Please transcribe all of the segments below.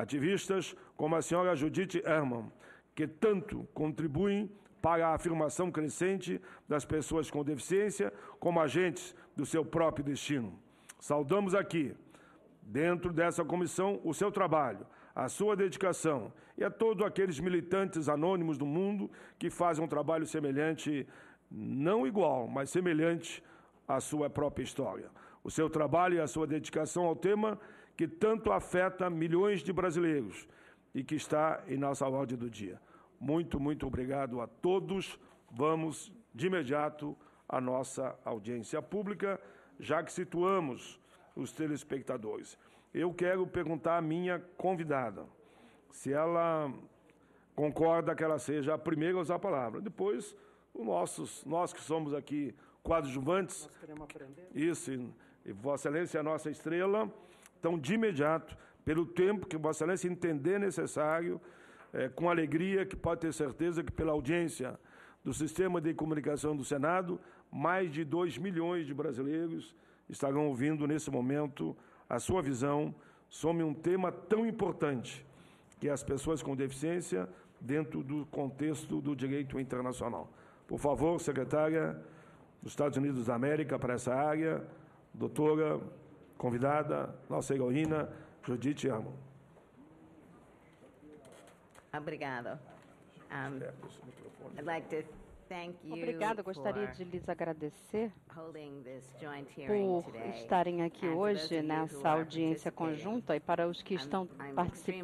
Ativistas como a senhora Judith Herman, que tanto contribuem para a afirmação crescente das pessoas com deficiência como agentes do seu próprio destino. Saudamos aqui, dentro dessa comissão, o seu trabalho, a sua dedicação e a todos aqueles militantes anônimos do mundo que fazem um trabalho semelhante, não igual, mas semelhante à sua própria história. O seu trabalho e a sua dedicação ao tema que tanto afeta milhões de brasileiros e que está em nossa ordem do dia. Muito, muito obrigado a todos. Vamos, de imediato, à nossa audiência pública, já que situamos os telespectadores. Eu quero perguntar à minha convidada se ela concorda que ela seja a primeira a usar a palavra. Depois, nós que somos aqui coadjuvantes, nós queremos aprender. Isso, e Vossa Excelência é a nossa estrela. Então, de imediato, pelo tempo que Vossa Excelência entender necessário, com alegria, que pode ter certeza que pela audiência do Sistema de Comunicação do Senado, mais de 2 milhões de brasileiros estarão ouvindo nesse momento a sua visão sobre um tema tão importante, que é as pessoas com deficiência dentro do contexto do direito internacional. Por favor, secretária dos Estados Unidos da América para essa área, doutora convidada, nossa heroína, Judith Herman. Obrigado. I'd like to thank you. Obrigada, gostaria de lhes agradecer holding this joint hearing por today. estarem aqui And for those hoje of you who nessa are audiência participating, conjunta, e para os que estão I'm extremely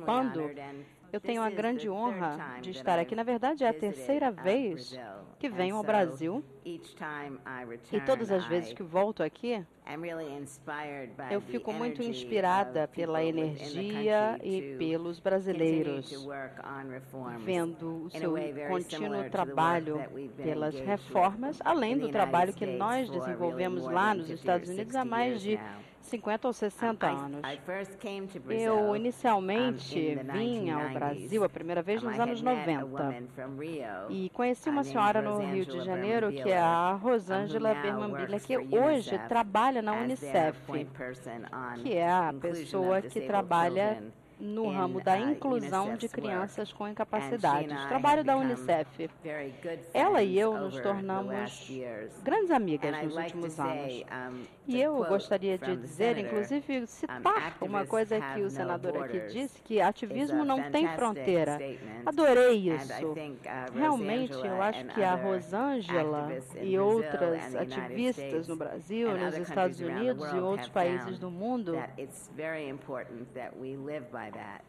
participando, honored, and eu this tenho a is grande the third honra time de that estar aqui. I've Na verdade, é a visited, terceira vez Brazil. que And venho ao so, Brasil, each time I e todas as return, vezes que volto aqui, I'm really inspired by eu the fico muito energy inspirada of pela people within the energia country e to pelos continue brasileiros, to work on reforms vendo o in a seu way very contínuo similar to the work trabalho that we've been pelas engaged reformas, with além in do the trabalho United que States nós for desenvolvemos really lá more nos than 50 Estados or Unidos há 60 mais de years now. 50 ou 60 anos. I first came to Brazil, Eu inicialmente in the vim ao 1990s. Brasil a primeira vez nos I had anos met a 90 woman from Rio, e conheci uma named senhora no Rio de Rosângela Janeiro, que é Bermanbiller, a who Rosângela now Bermanbiller, works que for hoje UNICEF trabalha na as their Unicef, point person on que é a inclusion pessoa of que disabled trabalha children no in, ramo da inclusão de UNICEF's crianças work. com And she incapacidades. and I Trabalho have da become Unicef. very good Ela e friends eu nos over the tornamos last years. grandes amigas And I'd nos like to últimos say, anos. to E eu quote gostaria de from the dizer, senator, inclusive, citar uma activists coisa have que o no senador aqui borders. disse, que ativismo It's a não tem fantastic fronteira. statement. Adorei And I isso. think, Realmente, Rosângela eu acho and que a other Rosângela activists in e Brazil outras and the United ativistas States no Brasil, and nos other Estados countries around the Unidos e world outros have países found do mundo that it's very important that we live by that.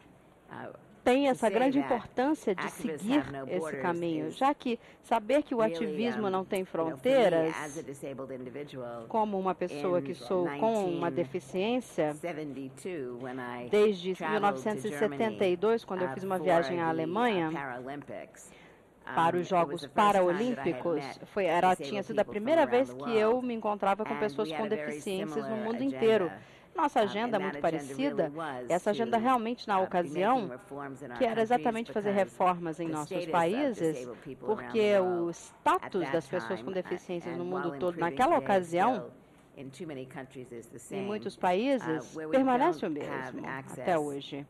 tem essa to say grande that importância de activists seguir have no esse borders caminho, is já que saber que o really, ativismo não tem for me, fronteiras, as a disabled individual, como uma pessoa que sou com uma deficiência, 1972, when I desde traveled to 1972, quando eu fiz uma viagem à Alemanha para os Jogos Paralímpicos, tinha sido a primeira vez que eu me encontrava com pessoas com deficiências no mundo inteiro. Nossa agenda é muito parecida. Essa agenda realmente, na ocasião, que era exatamente fazer reformas em nossos países, porque o status das pessoas com deficiências no mundo todo, naquela ocasião, em muitos países, permanece o mesmo até hoje,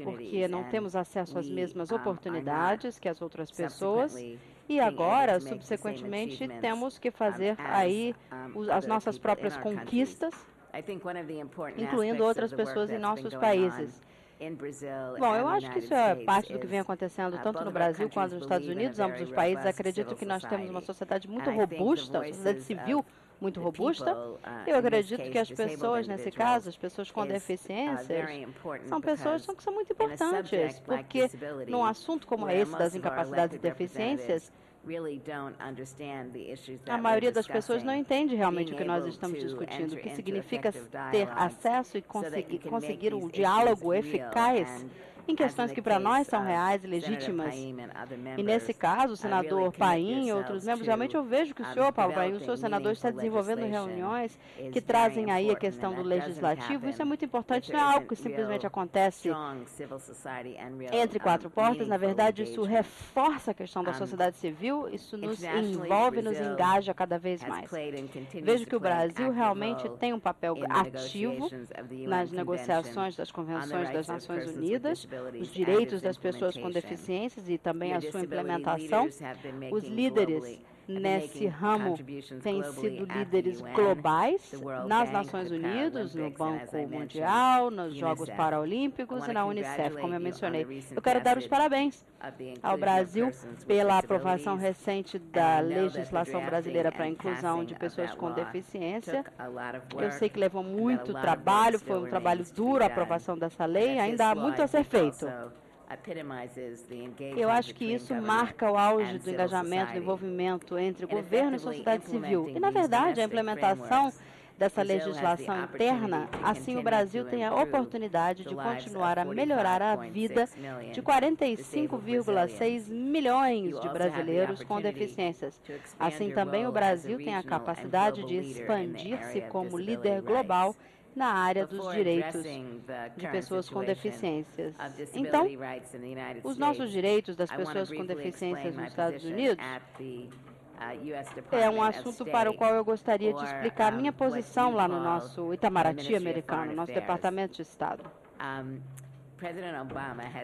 porque não temos acesso às mesmas oportunidades que as outras pessoas, e agora, subsequentemente, temos que fazer aí as nossas próprias conquistas, incluindo outras pessoas em nossos países. Bom, eu acho que isso é parte do que vem acontecendo tanto no Brasil quanto nos Estados Unidos. Ambos os países acreditam que nós temos uma sociedade muito robusta, uma sociedade civil muito robusta. Eu acredito que as pessoas, nesse caso, as pessoas com deficiências, são pessoas que são muito importantes, porque num assunto como esse das incapacidades e deficiências, a maioria das pessoas não entende realmente o que nós estamos discutindo, o que significa ter acesso e conseguir um diálogo eficaz em questões que para nós são reais e legítimas. E nesse caso, o senador Paim e outros membros, realmente eu vejo que o senhor, Paulo Paim, o senhor senador, está desenvolvendo reuniões que trazem aí a questão do legislativo. Isso é muito importante, não é algo que simplesmente acontece entre quatro portas. Na verdade, isso reforça a questão da sociedade civil, isso nos envolve, nos engaja cada vez mais. Vejo que o Brasil realmente tem um papel ativo nas negociações das convenções das Nações Unidas, os direitos das pessoas com deficiências e também a sua implementação. Os líderes nesse ramo têm sido líderes globais nas Nações Unidas, no Banco Mundial, nos Jogos Paralímpicos e na Unicef, como eu mencionei. Eu quero dar os parabéns ao Brasil pela aprovação recente da legislação brasileira para a inclusão de pessoas com deficiência. Eu sei que levou muito trabalho, foi um trabalho duro a aprovação dessa lei, ainda há muito a ser feito. Eu acho que isso marca o auge do engajamento, do envolvimento entre o governo e a sociedade civil. E, na verdade, a implementação dessa legislação interna, assim o Brasil tem a oportunidade de continuar a melhorar a vida de 45,6 milhões de brasileiros com deficiências. Assim também o Brasil tem a capacidade de expandir-se como líder global na área dos direitos de pessoas com deficiências. Então, os nossos direitos das pessoas com deficiências nos Estados Unidos é um assunto para o qual eu gostaria de explicar minha posição lá no nosso Itamaraty americano, nosso Departamento de Estado.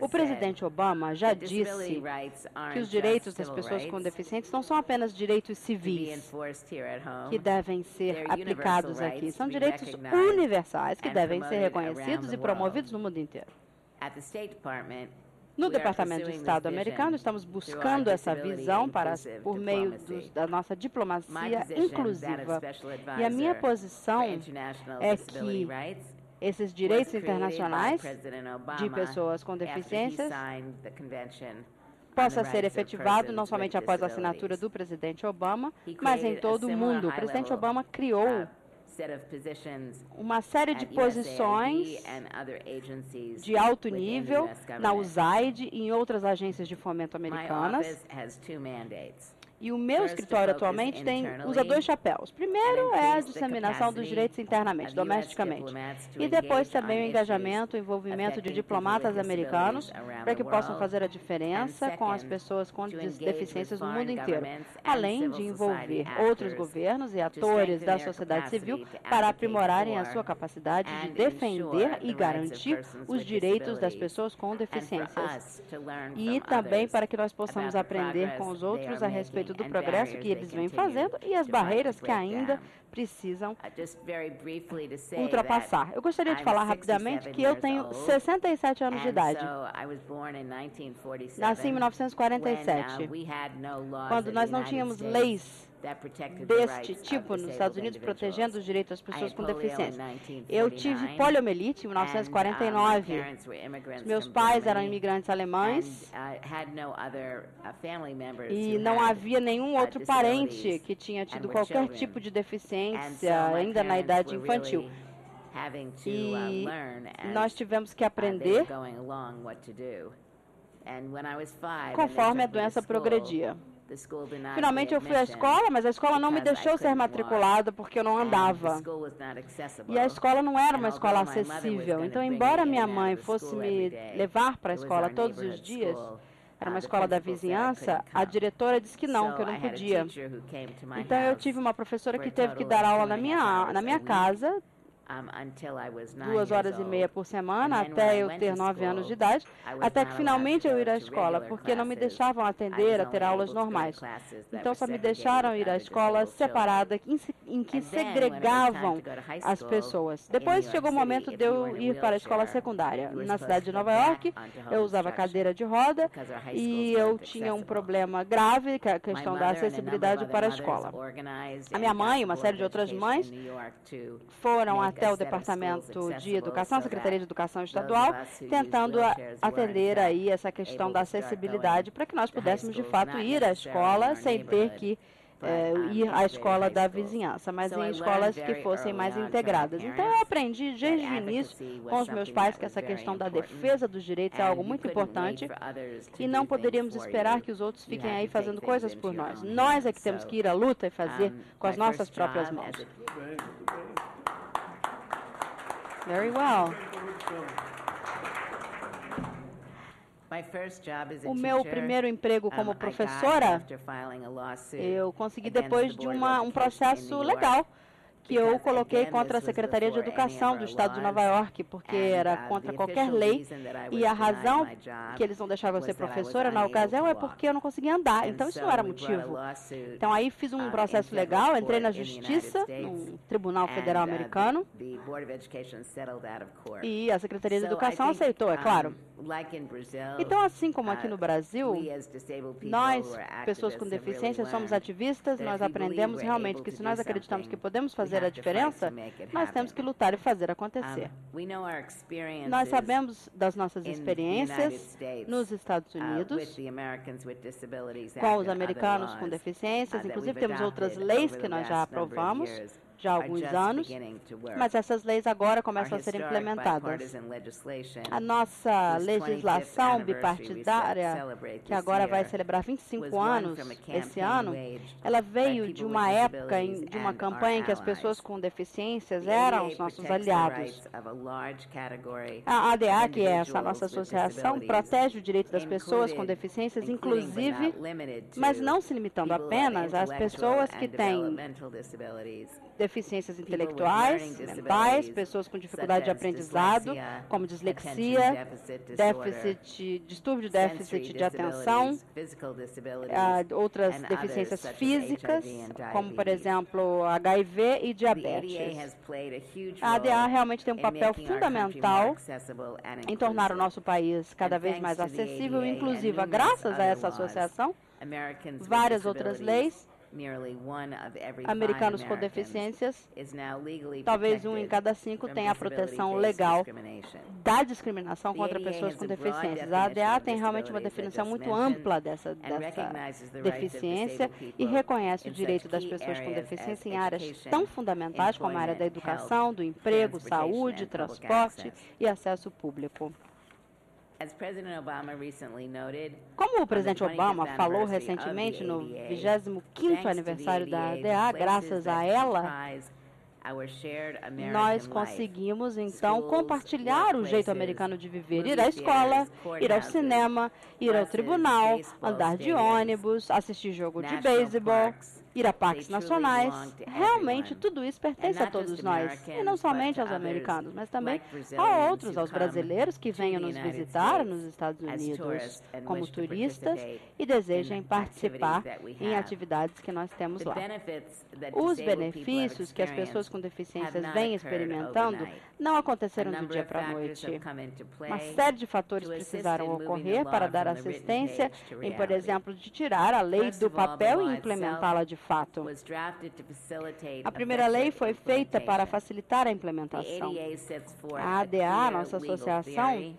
O presidente Obama já disse que os direitos das pessoas com deficiências não são apenas direitos civis que devem ser aplicados aqui, são direitos universais que devem ser reconhecidos e promovidos no mundo inteiro. No Departamento de Estado americano, estamos buscando essa visão por meio da nossa diplomacia inclusiva. E a minha posição é que esses direitos internacionais de pessoas com deficiências possa ser efetivado não somente após a assinatura do presidente Obama, mas em todo o mundo. O presidente Obama criou uma série de posições de alto nível na USAID e em outras agências de fomento americanas. E o meu escritório atualmente usa dois chapéus. Primeiro é a disseminação dos direitos internamente, domesticamente. E depois também o engajamento, o envolvimento de diplomatas americanos para que possam fazer a diferença com as pessoas com deficiências no mundo inteiro. Além de envolver outros governos e atores da sociedade civil para aprimorarem a sua capacidade de defender e garantir os direitos das pessoas com deficiências. E também para que nós possamos aprender com os outros a respeito do progresso que eles vêm fazendo e as barreiras que ainda precisam ultrapassar. Eu gostaria de falar rapidamente que eu tenho 67 anos de idade. Nasci em 1947, quando nós não tínhamos leis deste tipo nos Estados Unidos protegendo os direitos das pessoas com deficiência. Eu tive poliomielite em 1949. Os meus pais eram imigrantes alemães e não havia nenhum outro parente que tinha tido qualquer tipo de deficiência ainda na idade infantil. E nós tivemos que aprender conforme a doença progredia. Finalmente eu fui à escola, mas a escola não me deixou ser matriculada porque eu não andava. E a escola não era uma escola acessível. Então, embora minha mãe fosse me levar para a escola todos os dias, era uma escola da vizinhança, a diretora disse que eu não podia. Então, eu tive uma professora que teve que dar aula na minha casa, 2h30 por semana, até eu ter 9 anos de idade, até que finalmente eu ir à escola, porque não me deixavam atender a ter aulas normais. Então, só me deixaram ir à escola separada, em que segregavam as pessoas. Depois chegou o momento de eu ir para a escola secundária. Na cidade de Nova York, eu usava cadeira de roda e eu tinha um problema grave, que é a questão da acessibilidade para a escola. A minha mãe e uma série de outras mães foram até o Departamento de Educação, a Secretaria de Educação Estadual, tentando atender aí essa questão da acessibilidade para que nós pudéssemos, de fato, ir à escola sem ter que ir à escola da vizinhança, mas em escolas que fossem mais integradas. Então, eu aprendi desde o início com os meus pais que essa questão da defesa dos direitos é algo muito importante e não poderíamos esperar que os outros fiquem aí fazendo coisas por nós. Nós é que temos que ir à luta e fazer com as nossas próprias mãos. Very well. O meu primeiro emprego como professora, eu consegui depois de um processo legal que eu coloquei contra a Secretaria de Educação do Estado de Nova York, porque era contra qualquer lei, e a razão que eles não deixavam eu ser professora na ocasião é porque eu não conseguia andar, então isso não era motivo. Então aí fiz um processo legal, entrei na Justiça, no Tribunal Federal Americano, e a Secretaria de Educação aceitou, é claro. Então, assim como aqui no Brasil, nós, pessoas com deficiência, somos ativistas, nós aprendemos realmente que se nós acreditamos que podemos fazer a diferença, nós temos que lutar e fazer acontecer. Nós sabemos das nossas experiências nos Estados Unidos, com os americanos com deficiências, inclusive temos outras leis que nós já aprovamos já há alguns anos, mas essas leis agora começam a ser implementadas. A nossa legislação bipartidária, que agora vai celebrar 25 anos esse ano, ela veio de uma época, de uma campanha em que as pessoas com deficiências eram os nossos aliados. A ADA, que é essa nossa associação, protege o direito das pessoas com deficiências, inclusive, mas não se limitando apenas às pessoas que têm deficiências intelectuais, mentais, pessoas com dificuldade de aprendizado, como dislexia, distúrbio de déficit de atenção, outras deficiências físicas, como, por exemplo, HIV e diabetes. A ADA realmente tem um papel fundamental em tornar o nosso país cada vez mais acessível, inclusive, graças a essa associação, várias outras leis. Americanos com deficiências, talvez 1 em cada 5 tenha a proteção legal da discriminação contra pessoas com deficiências. A ADA tem realmente uma definição muito ampla dessa deficiência e reconhece o direito das pessoas com deficiência em áreas tão fundamentais como a área da educação, do emprego, saúde, transporte e acesso público. Como o presidente Obama falou recentemente no 25º aniversário da ADA, graças a ela, nós conseguimos, então, compartilhar o jeito americano de viver, ir à escola, ir ao cinema, ir ao tribunal, andar de ônibus, assistir jogo de beisebol, ir a parques nacionais. Realmente, tudo isso pertence a todos nós, e não somente aos americanos, mas também a outros, aos brasileiros que venham nos visitar nos Estados Unidos como turistas e desejem participar em atividades que nós temos lá. Os benefícios que as pessoas com deficiências vêm experimentando não aconteceram do dia para a noite. Uma série de fatores precisaram ocorrer para dar assistência em, por exemplo, de tirar a lei do papel e implementá-la de fato. A primeira lei foi feita para facilitar a implementação. A ADA, nossa associação,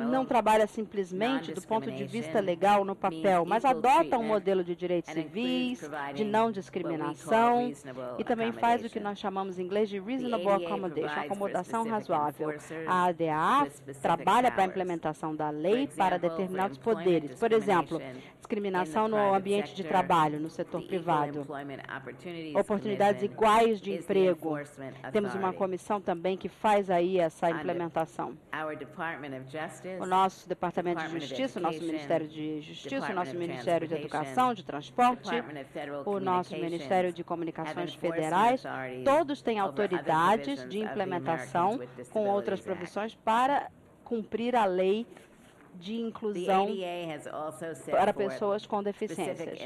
não trabalha simplesmente do ponto de vista legal no papel, mas adota um modelo de direitos civis, de não discriminação, e também faz o que nós chamamos em inglês de reasonable accommodation, acomodação razoável. A ADA trabalha para a implementação da lei para determinados poderes. Por exemplo, discriminação no ambiente de trabalho, no setor privado, oportunidades iguais de emprego. Temos uma comissão também que faz aí essa implementação. O nosso Departamento de Justiça, o nosso Ministério de Justiça, o nosso Ministério de Educação, de Transporte, o nosso Ministério de Comunicações Federais, todos têm autoridades de implementação com outras provisões para cumprir a lei de inclusão para pessoas com deficiências.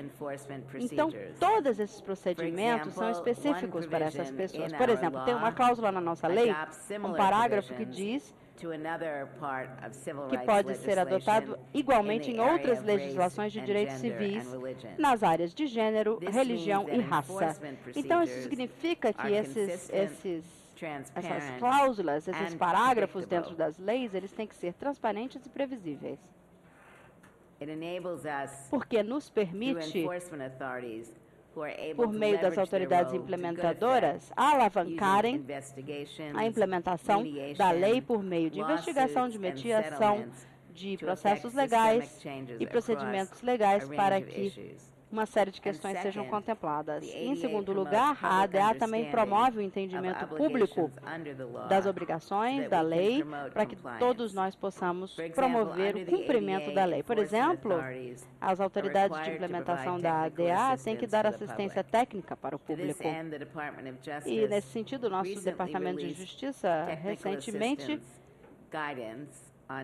Então, todos esses procedimentos são específicos para essas pessoas. Por exemplo, tem uma cláusula na nossa lei, um parágrafo que diz que pode ser adotado igualmente em outras legislações de direitos civis nas áreas de gênero, religião e raça. Então, isso significa que essas cláusulas, esses parágrafos dentro das leis, eles têm que ser transparentes e previsíveis. porque nos permite, por meio das autoridades implementadoras, alavancarem a implementação da lei por meio de investigação, de mediação, de processos legais e procedimentos legais para que uma série de questões sejam contempladas. Em segundo lugar, a ADA também promove o entendimento público das obrigações da lei para que todos nós possamos promover o cumprimento da lei. Por exemplo, as autoridades de implementação da ADA têm que dar assistência técnica para o público. E, nesse sentido, o nosso Departamento de Justiça recentemente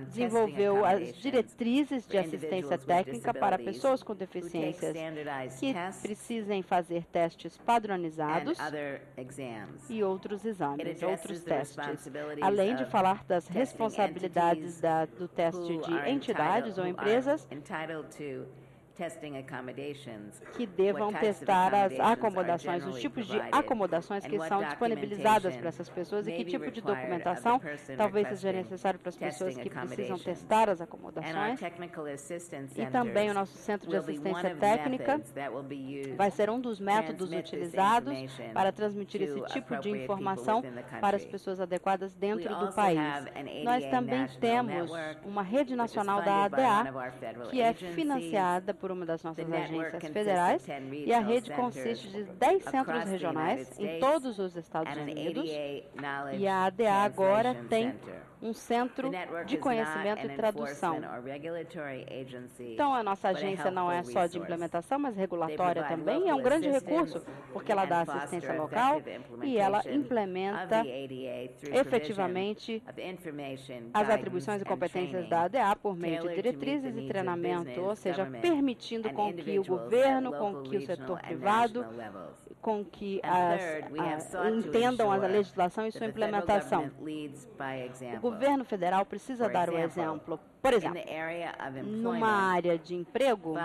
desenvolveu as diretrizes de assistência técnica para pessoas com deficiências que precisem fazer testes padronizados e outros exames, outros testes. Além de falar das responsabilidades do teste de entidades ou empresas que devam testar as acomodações, os tipos de acomodações que são disponibilizadas para essas pessoas e que tipo de documentação talvez seja necessário para as pessoas que precisam testar as acomodações. E também o nosso Centro de Assistência Técnica vai ser um dos métodos utilizados para transmitir esse tipo de informação para as pessoas adequadas dentro do país. Nós também temos uma rede nacional da ADA, que é financiada por uma das nossas agências federais, e a rede consiste de 10 centros regionais em todos os Estados Unidos, e a ADA agora tem um centro de conhecimento e tradução. Então, a nossa agência não é só de implementação, mas regulatória também. É um grande recurso, porque ela dá assistência local e ela implementa efetivamente as atribuições e competências da ADA por meio de diretrizes e treinamento, ou seja, permitindo com que o governo, com que o setor privado, com que entendam a legislação e sua implementação. O governo federal precisa dar o exemplo. Por exemplo, numa área de emprego,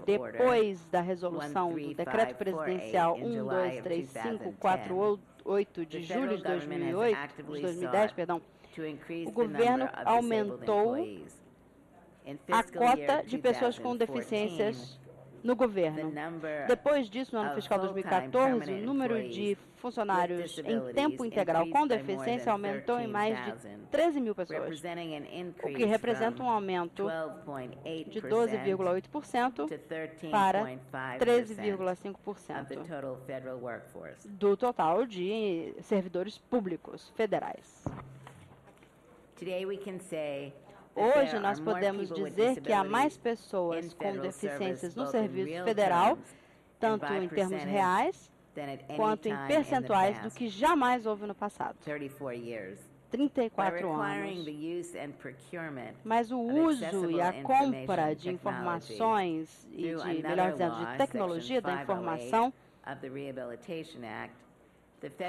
depois da resolução do Decreto Presidencial 1235448 de julho de 2010, o governo aumentou a cota de pessoas com deficiências no governo. Depois disso, no ano fiscal 2014, o número de funcionários em tempo integral com deficiência aumentou em mais de 13 mil pessoas, o que representa um aumento de 12,8% para 13,5% do total de servidores públicos federais. Hoje, nós podemos dizer que há mais pessoas com deficiências no serviço federal, tanto em termos reais, quanto em percentuais, do que jamais houve no passado. 34 anos. Mas o uso e a compra de informações e, melhor dizendo, de tecnologia da informação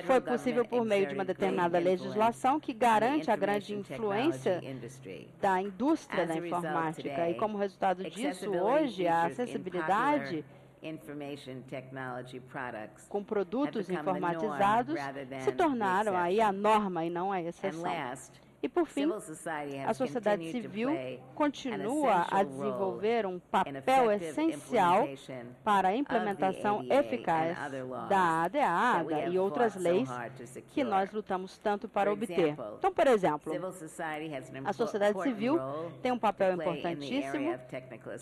foi possível por meio de uma determinada legislação que garante a grande influência da indústria da informática. E como resultado disso, hoje, a acessibilidade com produtos informatizados se tornaram aí a norma e não a exceção. E, por fim, a sociedade civil continua a desenvolver um papel essencial para a implementação eficaz da ADA e outras leis que nós lutamos tanto para obter. Então, por exemplo, a sociedade civil tem um papel importantíssimo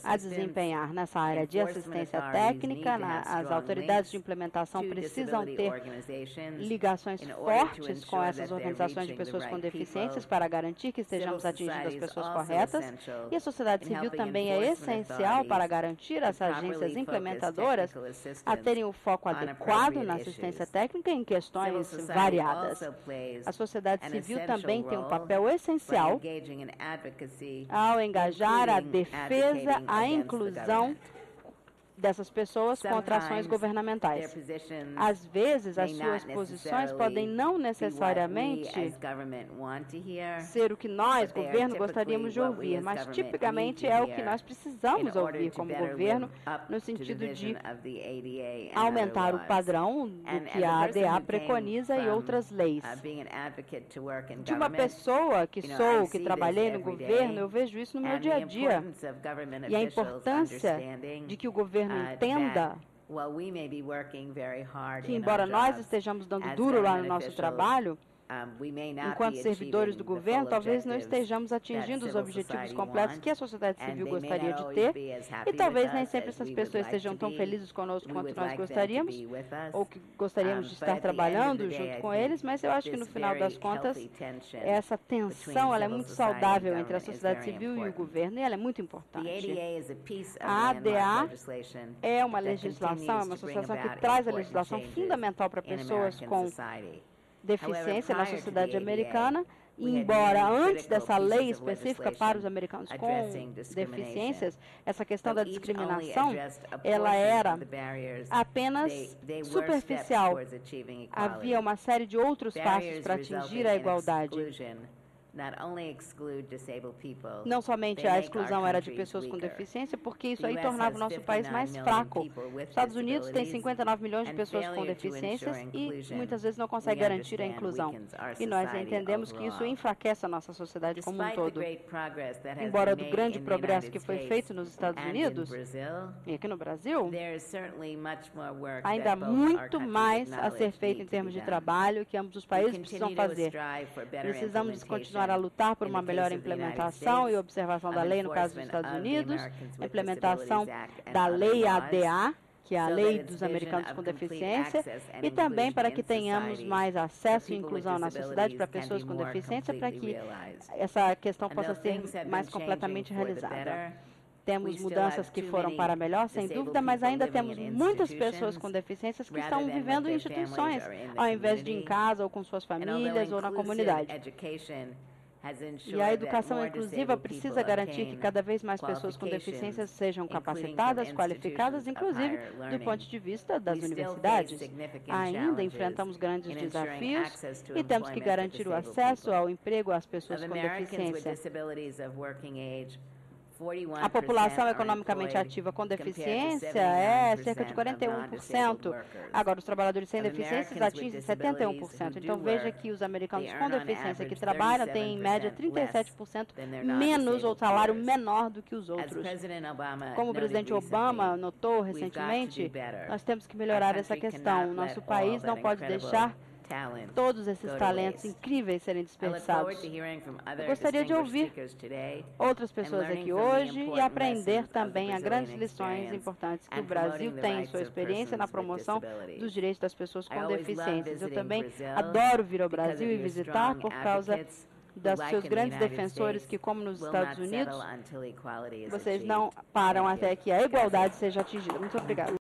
a desempenhar nessa área de assistência técnica. As autoridades de implementação precisam ter ligações fortes com essas organizações de pessoas com deficiências para garantir que estejamos atingindo as pessoas corretas, e a sociedade civil também é essencial para garantir as agências implementadoras a terem o foco adequado na assistência técnica em questões variadas. A sociedade civil também tem um papel essencial ao engajar a defesa, a inclusão dessas pessoas contra ações governamentais. Às vezes, as suas posições podem não necessariamente ser o que nós, governo, gostaríamos de ouvir, mas tipicamente é o que nós precisamos ouvir como governo, no sentido de aumentar o padrão do que a ADA preconiza e outras leis. De uma pessoa que trabalhei no governo, eu vejo isso no meu dia a dia. E a importância de que o governo entenda que, embora nós estejamos dando duro lá no nosso trabalho, enquanto servidores do governo, talvez não estejamos atingindo os objetivos completos que a sociedade civil gostaria de ter, e talvez nem sempre essas pessoas estejam tão felizes conosco quanto nós gostaríamos, ou que gostaríamos de estar trabalhando junto com eles, mas eu acho que no final das contas, essa tensão ela é muito saudável entre a sociedade civil e o governo, e ela é muito importante. A ADA é uma legislação, é uma associação que traz a legislação fundamental para pessoas com deficiência na sociedade americana, e embora antes dessa lei específica para os americanos com deficiências, essa questão da discriminação, ela era apenas superficial. Havia uma série de outros passos para atingir a igualdade. Não somente a exclusão era de pessoas com deficiência, porque isso aí tornava o nosso país mais fraco. Os Estados Unidos tem 59 milhões de pessoas com deficiências e muitas vezes não consegue garantir a inclusão. E nós entendemos que isso enfraquece a nossa sociedade como um todo. Embora do grande progresso que foi feito nos Estados Unidos e aqui no Brasil, ainda há muito mais a ser feito em termos de trabalho que ambos os países precisam fazer. Precisamos continuar a lutar por uma melhor implementação e observação da lei no caso dos Estados Unidos, a implementação da lei ADA, que é a lei dos americanos com deficiência, e também para que tenhamos mais acesso e inclusão na sociedade para pessoas com deficiência, para que essa questão possa ser mais completamente realizada. Temos mudanças que foram para melhor, sem dúvida, mas ainda temos muitas pessoas com deficiências que estão vivendo em instituições, ao invés de em casa ou com suas famílias ou na comunidade. E a educação inclusiva precisa garantir que cada vez mais pessoas com deficiências sejam capacitadas, qualificadas, inclusive do ponto de vista das universidades. Ainda enfrentamos grandes desafios e temos que garantir o acesso ao emprego às pessoas com deficiência. A população economicamente ativa com deficiência é cerca de 41%. Agora, os trabalhadores sem deficiências atingem 71%. Então, veja que os americanos com deficiência que trabalham têm, em média, 37% menos ou salário menor do que os outros. Como o presidente Obama notou recentemente, nós temos que melhorar essa questão. Nosso país não pode deixar todos esses talentos incríveis serem desperdiçados. Eu gostaria de ouvir outras pessoas aqui hoje e aprender também as grandes lições importantes que o Brasil tem em sua experiência na promoção dos direitos das pessoas com deficiências. Eu também adoro vir ao Brasil e visitar por causa dos seus grandes defensores que, como nos Estados Unidos, vocês não param até que a igualdade seja atingida. Muito obrigada.